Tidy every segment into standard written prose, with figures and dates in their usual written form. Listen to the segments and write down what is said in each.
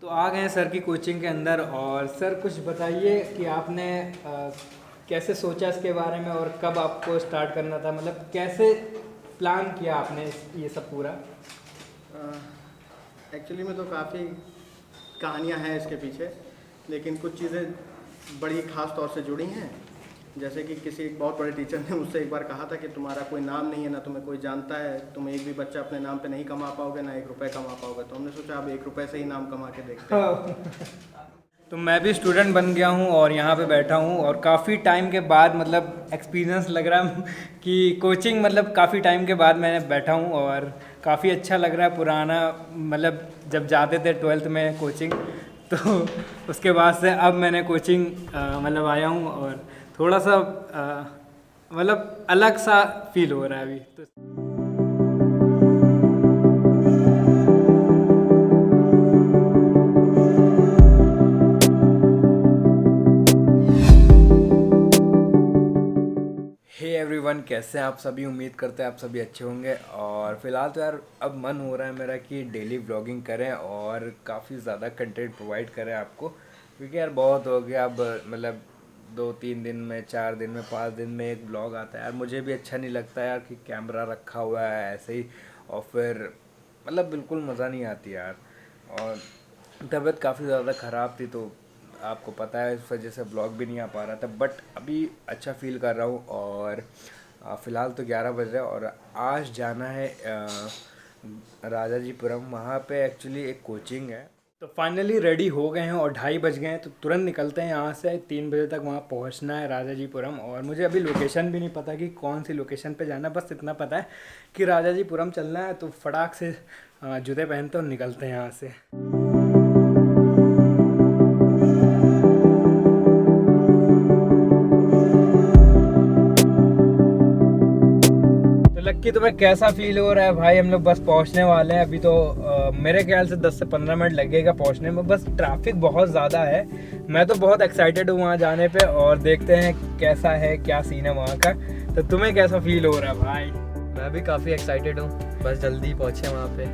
तो आ गए हैं सर की कोचिंग के अंदर। और सर कुछ बताइए कि आपने कैसे सोचा इसके बारे में और कब आपको स्टार्ट करना था, मतलब कैसे प्लान किया आपने ये सब पूरा। एक्चुअली में तो काफ़ी कहानियाँ हैं इसके पीछे, लेकिन कुछ चीज़ें बड़ी ख़ास तौर से जुड़ी हैं। जैसे कि किसी एक बहुत बड़े टीचर ने मुझसे एक बार कहा था कि तुम्हारा कोई नाम नहीं है, ना तुम्हें कोई जानता है, तुम एक भी बच्चा अपने नाम पे नहीं कमा पाओगे, ना 1 रुपये कमा पाओगे। तो हमने सोचा अब 1 रुपये से ही नाम कमा के देखते हैं। तो मैं भी स्टूडेंट बन गया हूँ और यहाँ पे बैठा हूँ और काफ़ी टाइम के बाद मतलब एक्सपीरियंस लग रहा है कि कोचिंग मतलब काफ़ी टाइम के बाद मैंने बैठा हूँ और काफ़ी अच्छा लग रहा है। पुराना मतलब जब जाते थे 12th में कोचिंग, तो उसके बाद से अब मैंने कोचिंग मतलब आया हूँ और थोड़ा सा मतलब अलग सा फील हो रहा है अभी तो। हे एवरीवन, कैसे हैं आप सभी। उम्मीद करते हैं आप सभी अच्छे होंगे। और फिलहाल तो यार अब मन हो रहा है मेरा कि डेली व्लॉगिंग करें और काफ़ी ज़्यादा कंटेंट प्रोवाइड करें आपको, क्योंकि यार बहुत हो गया अब। मतलब 2-3 दिन में, 4 दिन में, 5 दिन में एक व्लॉग आता है यार। मुझे भी अच्छा नहीं लगता यार कि कैमरा रखा हुआ है ऐसे ही और फिर मतलब बिल्कुल मज़ा नहीं आती यार। और तबीयत काफ़ी ज़्यादा ख़राब थी तो आपको पता है इस वजह से ब्लॉग भी नहीं आ पा रहा था। बट अभी अच्छा फील कर रहा हूँ और फ़िलहाल तो 11 बज रहे हैं और आज जाना है राजाजीपुरम। वहाँ पे एक्चुअली एक कोचिंग है। तो फाइनली रेडी हो गए हैं और 2:30 बज गए हैं, तो तुरंत निकलते हैं यहाँ से। 3 बजे तक वहाँ पहुँचना है राजाजीपुरम। और मुझे अभी लोकेशन भी नहीं पता कि कौन सी लोकेशन पे जाना है, बस इतना पता है कि राजाजीपुरम चलना है। तो फटाक से जूते पहनते और निकलते हैं यहाँ से। लक्की, तुम्हें कैसा फील हो रहा है भाई। हम लोग बस पहुंचने वाले हैं अभी तो। मेरे ख्याल से 10 से 15 मिनट लगेगा पहुंचने में। बस ट्रैफिक बहुत ज़्यादा है। मैं तो बहुत एक्साइटेड हूँ वहाँ जाने पे और देखते हैं कैसा है, क्या सीन है वहाँ का। तो तुम्हें कैसा फील हो रहा है भाई। मैं भी काफ़ी एक्साइटेड हूँ, बस जल्दी पहुँचे वहाँ पे।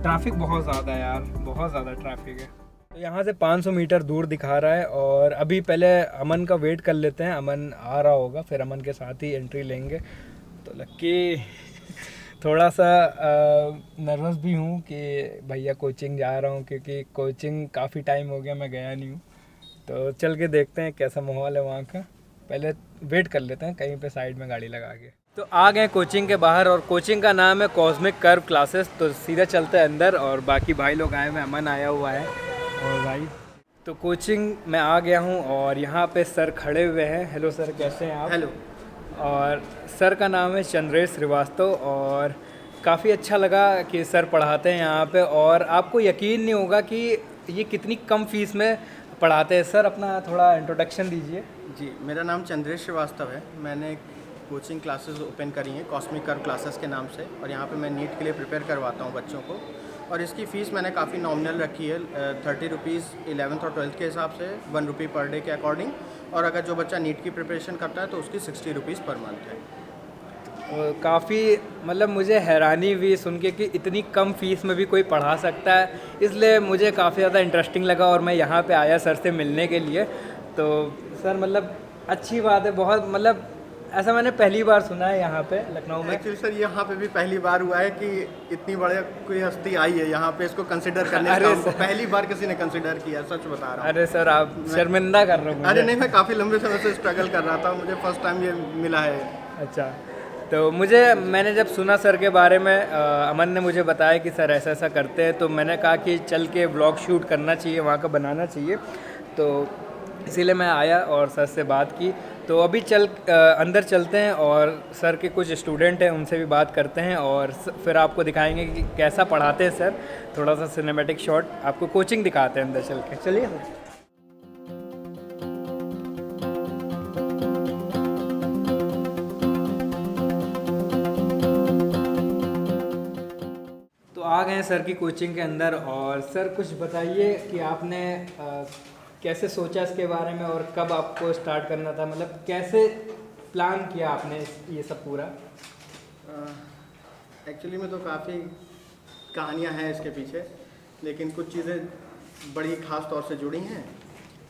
ट्रैफिक बहुत ज़्यादा है यार, बहुत ज़्यादा ट्रैफिक है। तो यहाँ से 500 मीटर दूर दिखा रहा है और अभी पहले अमन का वेट कर लेते हैं। अमन आ रहा होगा, फिर अमन के साथ ही एंट्री लेंगे। तो लक्की थोड़ा सा नर्वस भी हूँ कि भैया कोचिंग जा रहा हूँ, क्योंकि कोचिंग काफ़ी टाइम हो गया मैं गया नहीं हूँ। तो चल के देखते हैं कैसा माहौल है वहाँ का। पहले वेट कर लेते हैं कहीं पे साइड में गाड़ी लगा के। तो आ गए कोचिंग के बाहर और कोचिंग का नाम है कॉस्मिक कर्व क्लासेस। तो सीधा चलते हैं अंदर और बाकी भाई लोग आए हुए हैं, अमन आया हुआ है और भाई। तो कोचिंग में आ गया हूँ और यहाँ पे सर खड़े हुए हैं। हेलो सर, कैसे हैं आप। हेलो। और सर का नाम है चंद्रेश श्रीवास्तव और काफ़ी अच्छा लगा कि सर पढ़ाते हैं यहाँ पे। और आपको यकीन नहीं होगा कि ये कितनी कम फीस में पढ़ाते हैं। सर अपना थोड़ा इंट्रोडक्शन दीजिए। जी, मेरा नाम चंद्रेश श्रीवास्तव है। मैंने कोचिंग क्लासेस ओपन करी हैं कॉस्मिक कर्व क्लासेस के नाम से, और यहाँ पे मैं नीट के लिए प्रिपेयर करवाता हूँ बच्चों को। और इसकी फ़ीस मैंने काफ़ी नॉमिनल रखी है, 30 रुपीज़ 11th और 12th के हिसाब से, 1 रुपये पर डे के अकॉर्डिंग। और अगर जो बच्चा नीट की प्रिपरेशन करता है तो उसकी 60 रुपीज़ पर मंथ है। काफ़ी मतलब मुझे हैरानी हुई सुन के कि इतनी कम फीस में भी कोई पढ़ा सकता है, इसलिए मुझे काफ़ी ज़्यादा इंटरेस्टिंग लगा और मैं यहाँ पे आया सर से मिलने के लिए। तो सर मतलब अच्छी बात है बहुत, मतलब ऐसा मैंने पहली बार सुना है यहाँ पे लखनऊ में। एक्चुअली सर यहाँ पे भी पहली बार हुआ है कि इतनी बड़े कोई हस्ती आई है यहाँ पे इसको कंसिडर करने अरे का। हमको पहली बार किसी ने कंसिडर किया, सच बता रहा हूँ। अरे सर आप शर्मिंदा कर रहे हो मुझे। अरे नहीं, मैं काफ़ी लंबे समय से स्ट्रगल कर रहा था, मुझे फर्स्ट टाइम ये मिला है। अच्छा, तो मैंने जब सुना सर के बारे में, अमन ने मुझे बताया कि सर ऐसा ऐसा करते हैं, तो मैंने कहा कि चल के व्लॉग शूट करना चाहिए, वहाँ का बनाना चाहिए। तो इसीलिए मैं आया और सर से बात की। तो अभी अंदर चलते हैं और सर के कुछ स्टूडेंट हैं उनसे भी बात करते हैं और फिर आपको दिखाएंगे कि कैसा पढ़ाते हैं सर। थोड़ा सा सिनेमैटिक शॉट आपको कोचिंग दिखाते हैं अंदर चल के। चलिए सर। तो आ गए हैं सर की कोचिंग के अंदर। और सर कुछ बताइए कि आपने कैसे सोचा इसके बारे में और कब आपको स्टार्ट करना था, मतलब कैसे प्लान किया आपने ये सब पूरा। एक्चुअली में तो काफ़ी कहानियाँ हैं इसके पीछे, लेकिन कुछ चीज़ें बड़ी ख़ास तौर से जुड़ी हैं।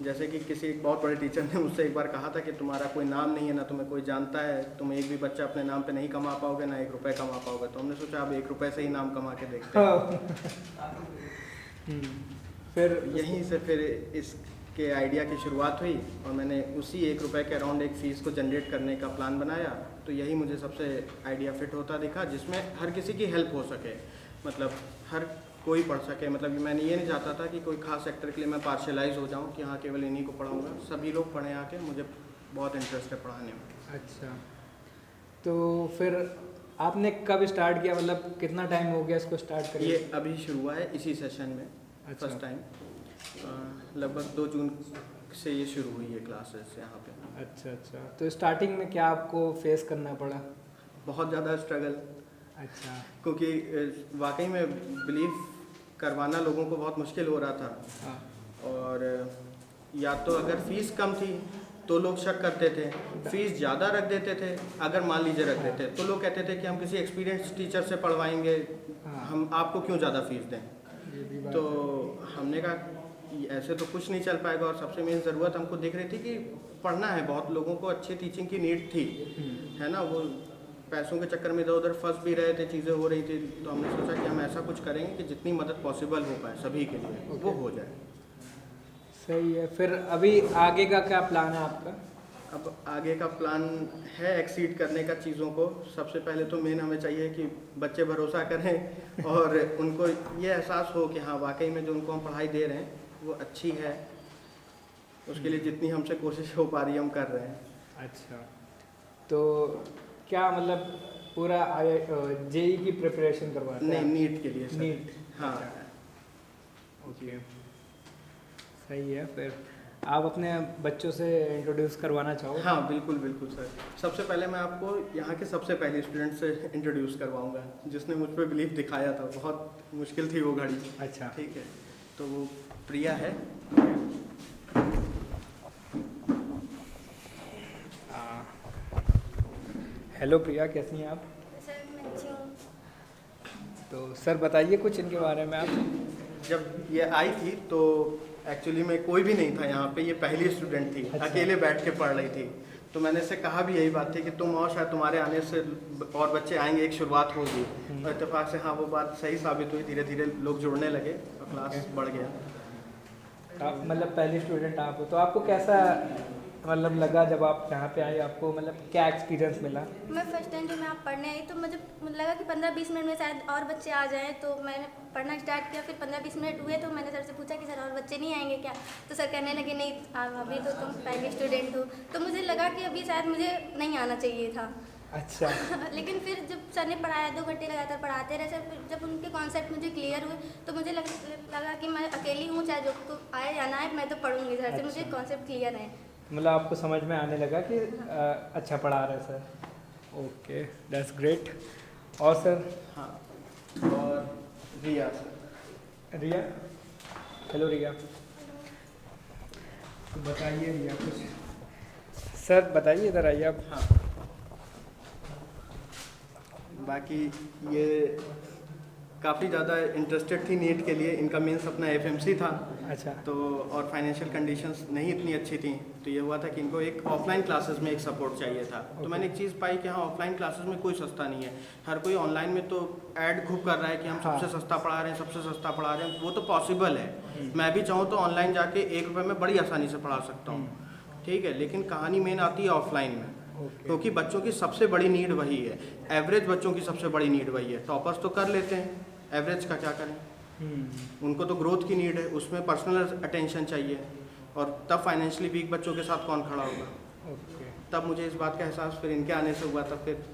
जैसे कि किसी एक बहुत बड़े टीचर ने मुझसे एक बार कहा था कि तुम्हारा कोई नाम नहीं है, ना तुम्हें कोई जानता है, तुम एक भी बच्चा अपने नाम पे नहीं कमा पाओगे, ना 1 रुपये कमा पाओगे। तो हमने सोचा अब 1 रुपये से ही नाम कमा के देखते हैं। फिर यहीं से फिर इसके आइडिया की शुरुआत हुई और मैंने उसी 1 रुपये के अराउंड एक फ़ीस को जनरेट करने का प्लान बनाया। तो यही मुझे सबसे आइडिया फिट होता दिखा, जिसमें हर किसी की हेल्प हो सके, मतलब हर कोई पढ़ सके। मतलब मैंने ये नहीं चाहता था कि कोई खास सेक्टर के लिए मैं पार्शलाइज हो जाऊं कि हाँ केवल इन्हीं को पढ़ाऊंगा। सभी लोग पढ़ें आके, मुझे बहुत इंटरेस्ट है पढ़ाने में। अच्छा, तो फिर आपने कब स्टार्ट किया, मतलब कितना टाइम हो गया इसको स्टार्ट करिए? ये अभी शुरू हुआ है इसी सेशन में। अच्छा। फर्स्ट टाइम लगभग 2 जून से ये शुरू हुई है क्लासेस यहाँ पे। अच्छा अच्छा, तो स्टार्टिंग में क्या आपको फेस करना पड़ा? बहुत ज़्यादा स्ट्रगल। अच्छा। क्योंकि वाकई में बिलीव करवाना लोगों को बहुत मुश्किल हो रहा था। हाँ। और या तो अगर फ़ीस कम थी तो लोग शक करते थे, फ़ीस ज़्यादा रख देते थे। अगर मान लीजिए रख देते तो लोग कहते थे कि हम किसी एक्सपीरियंस टीचर से पढ़वाएंगे, हाँ। हम आपको क्यों ज़्यादा फ़ीस दें। ये भी बात तो हमने कहा ऐसे तो कुछ नहीं चल पाएगा। और सबसे मेन ज़रूरत हमको दिख रही थी कि पढ़ना है, बहुत लोगों को अच्छी टीचिंग की नीड थी, है ना। वो पैसों के चक्कर में इधर उधर फंस भी रहे थे, चीज़ें हो रही थी। तो हमने सोचा कि हम ऐसा कुछ करेंगे कि जितनी मदद पॉसिबल हो पाए सभी के लिए वो हो जाए। सही है। फिर अभी आगे का क्या प्लान है आपका? अब आगे का प्लान है एक्सीड करने का चीज़ों को। सबसे पहले तो मेन हमें चाहिए कि बच्चे भरोसा करें और उनको ये एहसास हो कि हाँ वाकई में जो उनको हम पढ़ाई दे रहे हैं वो अच्छी है। उसके लिए जितनी हमसे कोशिश हो पा रही है हम कर रहे हैं। अच्छा, तो क्या मतलब पूरा जेई की प्रिपरेशन करवाते हैं? नहीं, नीट के लिए सर। नीट, हाँ। ओके, सही है। फिर आप अपने बच्चों से इंट्रोड्यूस करवाना चाहो? हाँ बिल्कुल बिल्कुल सर। सबसे पहले मैं आपको यहाँ के सबसे पहले स्टूडेंट से इंट्रोड्यूस करवाऊँगा जिसने मुझ पर बिलीव दिखाया था। बहुत मुश्किल थी वो घड़ी। अच्छा, ठीक है, तो वो प्रिया है। हेलो प्रिया, कैसी हैं आप? सर मैं अच्छी हूँ। तो सर बताइए कुछ इनके बारे में आप। जब ये आई थी तो एक्चुअली में कोई भी नहीं था यहाँ पे, ये पहली स्टूडेंट थी। अच्छा। अकेले बैठ के पढ़ रही थी। तो मैंने इससे कहा भी यही बात थी कि तुम और शायद तुम्हारे आने से और बच्चे आएंगे, एक शुरुआत होगी। और इत्तेफाक से हाँ वो बात सही साबित हुई। धीरे धीरे लोग जुड़ने लगे और क्लास बढ़ गया। आप मतलब पहली स्टूडेंट आप हो, तो आपको कैसा मतलब लगा जब आप यहाँ पे आए? आपको मतलब क्या एक्सपीरियंस मिला? मैं फर्स्ट टाइम जब यहाँ पढ़ने आई तो मुझे लगा कि 15-20 मिनट में शायद और बच्चे आ जाएं। तो मैंने पढ़ना स्टार्ट किया। फिर 15-20 मिनट हुए तो मैंने सर से पूछा कि सर और बच्चे नहीं आएंगे क्या? तो सर कहने लगे नहीं, अभी तो तुम पहले स्टूडेंट हो। तो मुझे लगा कि अभी शायद मुझे नहीं आना चाहिए था। अच्छा। लेकिन फिर जब सर ने पढ़ाया, 2 घंटे लगातार पढ़ाते रहे सर। फिर जब उनके कॉन्सेप्ट मुझे क्लियर हुए तो मुझे लगा कि मैं अकेली हूँ, चाहे जो तो आए या ना आए मैं तो पढ़ूंगी सर से। मुझे कॉन्सेप्ट क्लियर है। मतलब आपको समझ में आने लगा कि अच्छा पढ़ा रहे सर। Okay, that's great. और सर? हाँ, और रिया सर। रिया, हेलो रिया, तो बताइए रिया कुछ। सर बताइए, इधर आइए आप। हाँ, बाकी ये काफ़ी ज़्यादा इंटरेस्टेड थी नीट के लिए। इनका मेन सपना एफएमसी था। अच्छा। तो और फाइनेंशियल कंडीशंस नहीं इतनी अच्छी थी। तो ये हुआ था कि इनको एक ऑफलाइन क्लासेस में एक सपोर्ट चाहिए था। तो मैंने एक चीज़ पाई कि हाँ ऑफलाइन क्लासेस में कोई सस्ता नहीं है। हर कोई ऑनलाइन में तो ऐड खूब कर रहा है कि हम हाँ। सबसे सस्ता पढ़ा रहे हैं, सबसे सस्ता पढ़ा रहे हैं। वो तो पॉसिबल है, मैं भी चाहूँ तो ऑनलाइन जाके 1 रुपये में बड़ी आसानी से पढ़ा सकता हूँ। ठीक है, लेकिन कहानी मेन आती है ऑफलाइन में। क्योंकि बच्चों की सबसे बड़ी नीड वही है। एवरेज बच्चों की सबसे बड़ी नीड वही है। टॉपर्स तो कर लेते हैं, एवरेज का क्या करें। उनको तो ग्रोथ की नीड है, उसमें पर्सनल अटेंशन चाहिए। और तब फाइनेंशियली वीक बच्चों के साथ कौन खड़ा होगा। ओके। तब मुझे इस बात का एहसास फिर इनके आने से हुआ। तब फिर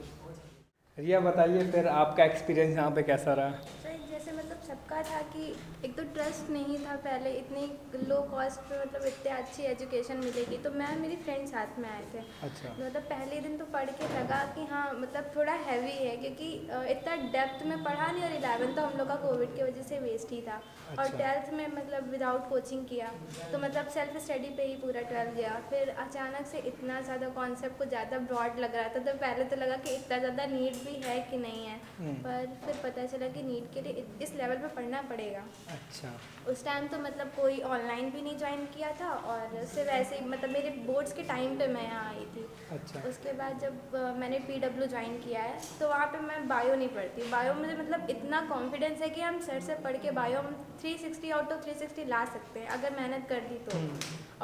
रिया बताइए फिर आपका एक्सपीरियंस यहाँ पे कैसा रहा? सर जैसे मतलब सबका था कि एक तो ट्रस्ट नहीं था पहले, इतनी लो कॉस्ट पे मतलब इतने अच्छी एजुकेशन मिलेगी। तो मैं मेरी फ्रेंड साथ में आए थे। अच्छा। मतलब पहले दिन तो पढ़ के लगा कि हाँ मतलब थोड़ा हैवी है, क्योंकि इतना डेप्थ में पढ़ा नहीं। और 11 तो हम लोग का कोविड की वजह से वेस्ट ही था। और अच्छा। 12th में मतलब विदाउट कोचिंग किया। तो मतलब सेल्फ स्टडी पे ही पूरा 12th गया। फिर अचानक से इतना ज़्यादा कॉन्सेप्ट को ज़्यादा ब्रॉड लग रहा था। तो पहले तो लगा कि इतना ज़्यादा नीड भी है कि नहीं है। पर फिर पता चला कि नीट के लिए इस लेवल पे पढ़ना पड़ेगा। अच्छा। उस टाइम तो मतलब कोई ऑनलाइन भी नहीं ज्वाइन किया था और सिर्फ ऐसे ही मतलब मेरे बोर्ड्स के टाइम पे मैं यहाँ आई थी। अच्छा। उसके बाद जब मैंने PW ज्वाइन किया है तो वहाँ पे मैं बायो नहीं पढ़ती। बायो मुझे मतलब इतना कॉन्फिडेंस है कि हम सर से पढ़ के बायो हम 360 आउट ऑफ 360 ला सकते हैं अगर मेहनत कर दी तो।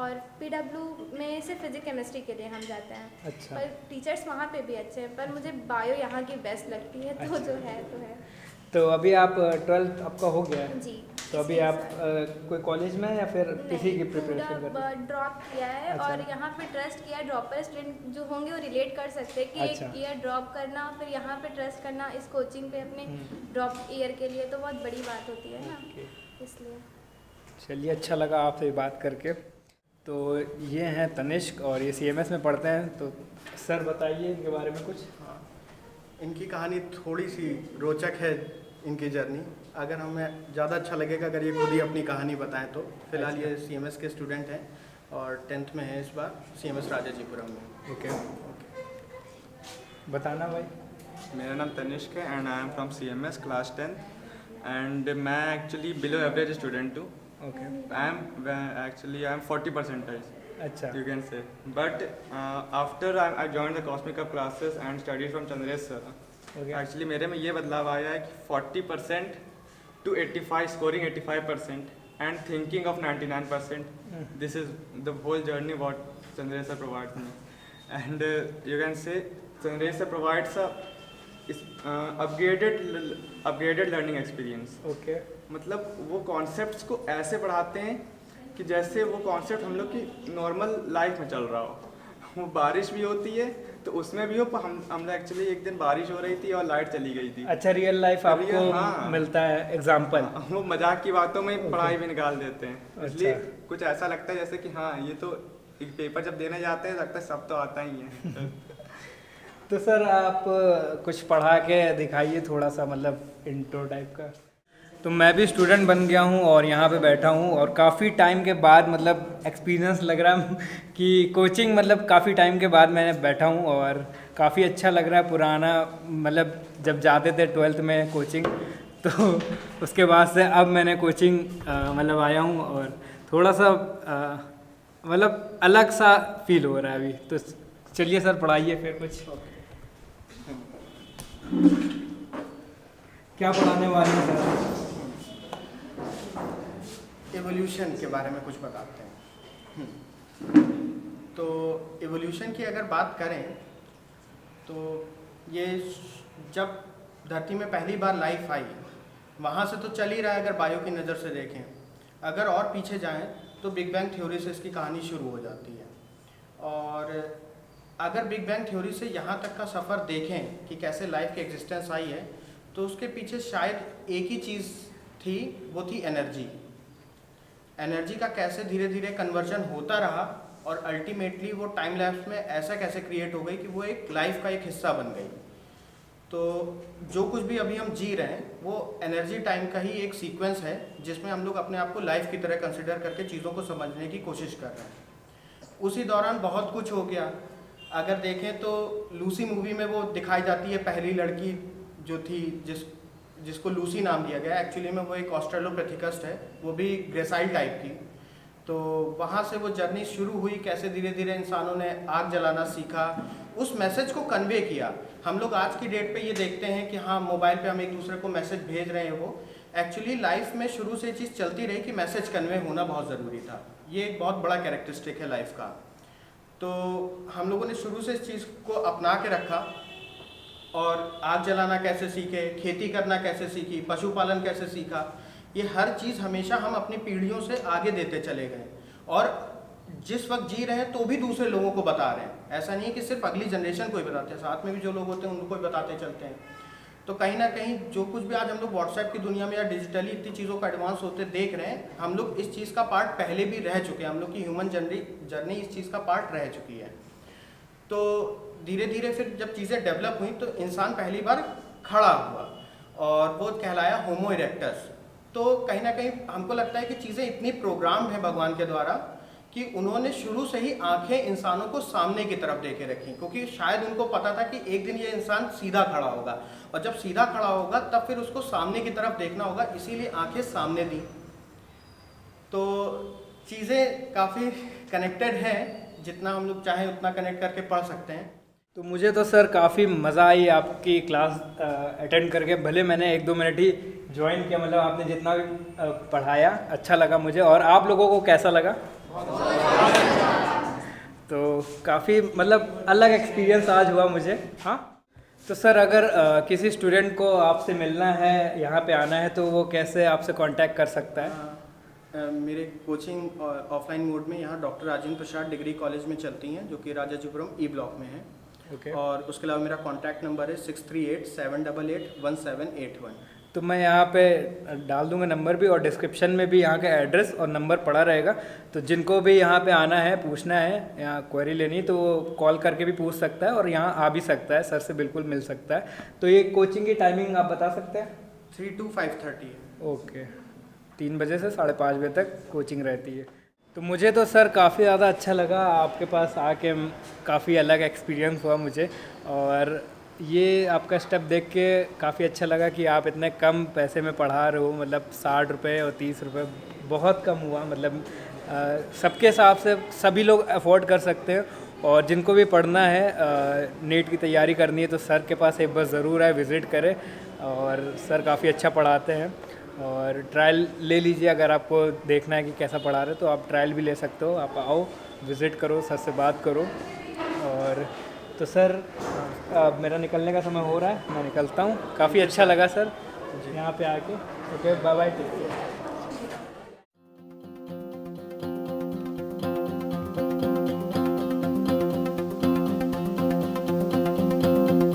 और PW में सिर्फ फिजिक्स केमिस्ट्री के लिए हम जाते हैं। अच्छा। पर टीचर्स वहाँ पे भी अच्छे हैं, पर मुझे बायो यहाँ की बेस्ट लगती है। तो जो है तो है। तो अभी आप 12th आपका हो गया है? जी। तो अभी आप कोई कॉलेज में या फिर किसी की प्रिपरेशन कर रहे हैं? ड्रॉप किया है। अच्छा। और यहाँ पे ट्रस्ट किया है। ड्रॉपर स्टूडेंट जो होंगे वो रिलेट कर सकते हैं कि अच्छा। एक ईयर ड्रॉप करना फिर यहाँ पे ट्रस्ट करना इस कोचिंग पे अपने ड्रॉप ईयर के लिए तो बहुत बड़ी बात होती है ना, इसलिए। चलिए, अच्छा लगा आपसे बात करके। तो ये हैं तनिष्क और ये CMS में पढ़ते हैं। तो सर बताइए इनके बारे में कुछ। हाँ, इनकी कहानी थोड़ी सी रोचक है, इनकी जर्नी। अगर हमें ज़्यादा अच्छा लगेगा अगर ये खुद ही अपनी कहानी बताएं तो। फिलहाल ये CMS के स्टूडेंट हैं और 10th में है इस बार, CMS राजाजीपुरम में। ओके, बताना भाई। मेरा नाम तनिष्क है and I am from CMS class 10 and मैं एक्चुअली बिलो एवरेज स्टूडेंट हूँ। ओके। आई एम 40%, अच्छा। you can say, but after I joined the Cosmic Cup classes and studied from Chandresh sir. Okay. Actually मेरे में ये बदलाव आया है कि 40% to 85, scoring 85% and thinking of 99%. This is the whole journey what Chandresh sir provides me, and you can say Chandresh sir provides a upgraded learning experience. Okay. मतलब वो concepts को ऐसे पढ़ाते हैं कि जैसे वो कॉन्सेप्ट हम लोग की नॉर्मल लाइफ में चल रहा हो। वो बारिश भी होती है तो उसमें भी हो। हम एक्चुअली एक दिन बारिश हो रही थी और लाइट चली गई थी। अच्छा, रियल लाइफ आपको हाँ। मिलता है एग्जाम्पल। वो मजाक की बातों में पढ़ाई भी निकाल देते हैं। इसलिए अच्छा। कुछ ऐसा लगता है जैसे कि हाँ ये तो एक पेपर जब देने जाते हैं लगता है सब तो आता ही है। तो सर आप कुछ पढ़ा के दिखाइए थोड़ा सा, मतलब इंट्रो टाइप का। तो मैं भी स्टूडेंट बन गया हूँ और यहाँ पे बैठा हूँ और काफ़ी टाइम के बाद मतलब एक्सपीरियंस लग रहा है कि कोचिंग मतलब काफ़ी टाइम के बाद मैंने बैठा हूँ और काफ़ी अच्छा लग रहा है। पुराना मतलब जब जाते थे 12th में कोचिंग, तो उसके बाद से अब मैंने कोचिंग मतलब आया हूँ और थोड़ा सा मतलब अलग सा फील हो रहा है अभी। तो चलिए सर पढ़ाइए फिर कुछ। क्या पढ़ाने वाले हैं सर? एवोल्यूशन के बारे में कुछ बताते हैं। तो एवोल्यूशन की अगर बात करें तो ये जब धरती में पहली बार लाइफ आई वहाँ से तो चल ही रहा है अगर बायो की नज़र से देखें। अगर और पीछे जाएं तो बिग बैंग थ्योरी से इसकी कहानी शुरू हो जाती है। और अगर बिग बैंग थ्योरी से यहाँ तक का सफ़र देखें कि कैसे लाइफ की एग्जिस्टेंस आई है तो उसके पीछे शायद एक ही चीज़ थी, वो थी एनर्जी। एनर्जी का कैसे धीरे धीरे कन्वर्जन होता रहा और अल्टीमेटली वो टाइम लैप्स में ऐसा कैसे क्रिएट हो गई कि वो एक लाइफ का एक हिस्सा बन गई। तो जो कुछ भी अभी हम जी रहे हैं वो एनर्जी टाइम का ही एक सीक्वेंस है जिसमें हम लोग अपने आप को लाइफ की तरह कंसिडर करके चीज़ों को समझने की कोशिश कर रहे हैं। उसी दौरान बहुत कुछ हो गया। अगर देखें तो लूसी मूवी में वो दिखाई जाती है पहली लड़की जो थी जिसको लूसी नाम दिया गया। एक्चुअली में वो एक ऑस्ट्रेलोपिथेकस है, वो भी ग्रेसाइल टाइप की। तो वहाँ से वो जर्नी शुरू हुई, कैसे धीरे धीरे इंसानों ने आग जलाना सीखा, उस मैसेज को कन्वे किया। हम लोग आज की डेट पे ये देखते हैं कि हाँ मोबाइल पे हम एक दूसरे को मैसेज भेज रहे हैं। वो एक्चुअली लाइफ में शुरू से ये चीज़ चलती रही कि मैसेज कन्वे होना बहुत ज़रूरी था। ये एक बहुत बड़ा कैरेक्टरिस्टिक है लाइफ का। तो हम लोगों ने शुरू से इस चीज़ को अपना के रखा और आग जलाना कैसे सीखे, खेती करना कैसे सीखी, पशुपालन कैसे सीखा, ये हर चीज़ हमेशा हम अपनी पीढ़ियों से आगे देते चले गए और जिस वक्त जी रहे हैं तो भी दूसरे लोगों को बता रहे हैं। ऐसा नहीं है कि सिर्फ अगली जनरेशन को ही बताते हैं, साथ में भी जो लोग होते हैं उनको ही बताते चलते हैं। तो कहीं ना कहीं जो कुछ भी आज हम लोग व्हाट्सएप की दुनिया में या डिजिटली इतनी चीज़ों का एडवांस होते देख रहे हैं, हम लोग इस चीज़ का पार्ट पहले भी रह चुके हैं। हम लोग की ह्यूमन जर्नी इस चीज़ का पार्ट रह चुकी है। तो धीरे धीरे फिर जब चीज़ें डेवलप हुई तो इंसान पहली बार खड़ा हुआ और वो कहलाया होमो इरेक्टस। तो कहीं ना कहीं हमको लगता है कि चीज़ें इतनी प्रोग्राम है भगवान के द्वारा कि उन्होंने शुरू से ही आंखें इंसानों को सामने की तरफ देके रखी, क्योंकि शायद उनको पता था कि एक दिन ये इंसान सीधा खड़ा होगा, और जब सीधा खड़ा होगा तब फिर उसको सामने की तरफ देखना होगा, इसीलिए आंखें सामने दी। तो चीज़ें काफ़ी कनेक्टेड हैं, जितना हम लोग चाहें उतना कनेक्ट करके पढ़ सकते हैं। तो मुझे तो सर काफ़ी मज़ा आई आपकी क्लास अटेंड करके। भले मैंने 1-2 मिनट ही ज्वाइन किया, मतलब आपने जितना भी पढ़ाया अच्छा लगा मुझे। और आप लोगों को कैसा लगा? तो काफ़ी मतलब अलग एक्सपीरियंस आज हुआ मुझे। हाँ, तो सर अगर किसी स्टूडेंट को आपसे मिलना है, यहाँ पे आना है, तो वो कैसे आपसे कांटेक्ट कर सकता है? मेरे कोचिंग ऑफलाइन मोड में यहाँ doctor Rajendra Prasad degree college में चलती हैं, जो कि राजाजीपुरम ई ब्लॉक में है। ओके। और उसके अलावा मेरा कॉन्टैक्ट नंबर है 6387881781। तो मैं यहाँ पे डाल दूंगा नंबर भी, और डिस्क्रिप्शन में भी यहाँ का एड्रेस और नंबर पड़ा रहेगा। तो जिनको भी यहाँ पे आना है, पूछना है, यहाँ क्वेरी लेनी, तो वो कॉल करके भी पूछ सकता है और यहाँ आ भी सकता है, सर से बिल्कुल मिल सकता है। तो ये कोचिंग की टाइमिंग आप बता सकते हैं? 3 to 5:30 है। ओके, 3 बजे से 5:30 बजे तक कोचिंग रहती है। तो मुझे तो सर काफ़ी ज़्यादा अच्छा लगा आपके पास आके, काफ़ी अलग एक्सपीरियंस हुआ मुझे। और ये आपका स्टेप देख के काफ़ी अच्छा लगा कि आप इतने कम पैसे में पढ़ा रहे हो, मतलब 60 रुपये और 30 रुपये बहुत कम हुआ। मतलब सबके हिसाब से सभी लोग अफोर्ड कर सकते हैं। और जिनको भी पढ़ना है, नीट की तैयारी करनी है, तो सर के पास एक बार ज़रूर आए, विज़िट करें। और सर काफ़ी अच्छा पढ़ाते हैं। और ट्रायल ले लीजिए, अगर आपको देखना है कि कैसा पढ़ा रहे, तो आप ट्रायल भी ले सकते हो। आप आओ, विज़िट करो, सर से बात करो। और तो सर अब मेरा निकलने का समय हो रहा है, मैं निकलता हूँ। काफ़ी अच्छा लगा सर यहाँ पे आके। Okay, bye bye, take care.